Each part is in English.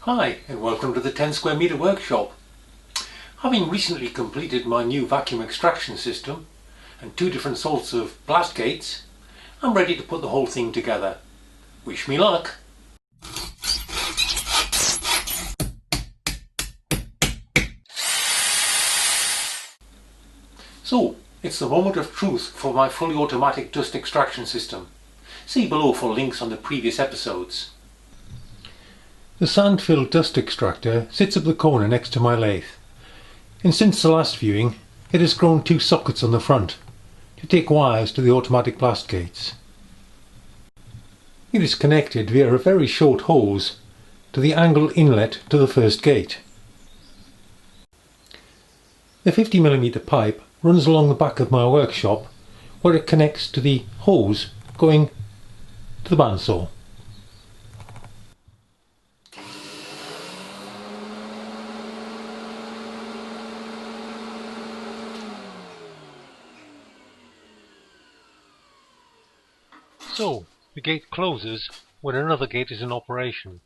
Hi and welcome to the 10 square metre workshop. Having recently completed my new vacuum extraction system and two different sorts of blast gates, I'm ready to put the whole thing together. Wish me luck! So, it's the moment of truth for my fully automatic dust extraction system. See below for links on the previous episodes. The sand-filled dust extractor sits up the corner next to my lathe, and since the last viewing it has grown two sockets on the front to take wires to the automatic blast gates. It is connected via a very short hose to the angled inlet to the first gate. The 50mm pipe runs along the back of my workshop where it connects to the hose going to the bandsaw. So, the gate closes when another gate is in operation.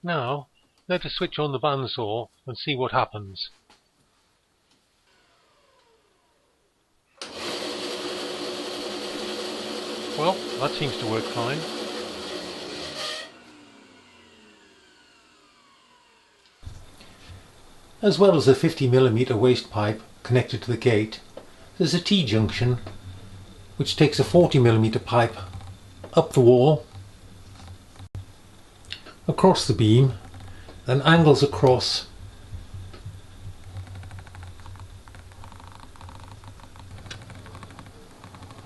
Now, let us switch on the bandsaw and see what happens. Well, that seems to work fine. As well as a 50mm waste pipe connected to the gate, there's a T-junction which takes a 40mm pipe up the wall, across the beam, then angles across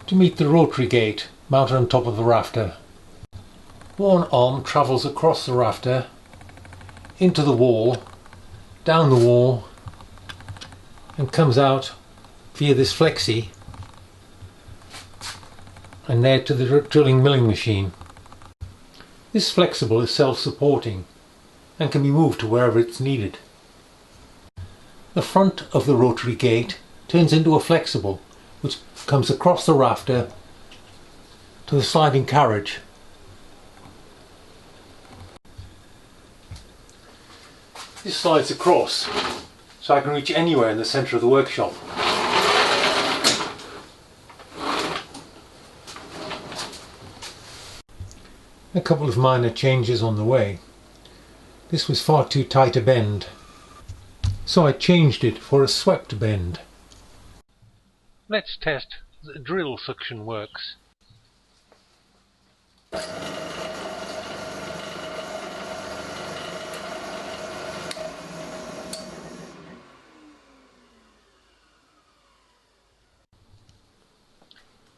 to meet the rotary gate mounted on top of the rafter. One arm travels across the rafter, into the wall, down the wall, and comes out via this flexi and there to the drilling milling machine. This flexible is self-supporting and can be moved to wherever it's needed. The front of the rotary gate turns into a flexible which comes across the rafter to the sliding carriage. This slides across so I can reach anywhere in the centre of the workshop. A couple of minor changes on the way. This was far too tight a bend, so I changed it for a swept bend. Let's test the drill suction works.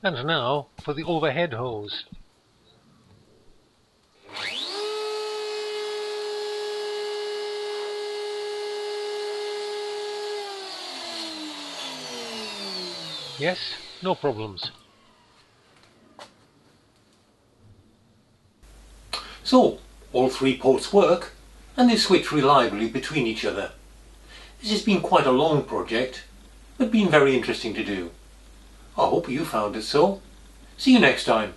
And now for the overhead hose. Yes, no problems. So, all three ports work and they switch reliably between each other. This has been quite a long project, but been very interesting to do. I hope you found it so. See you next time.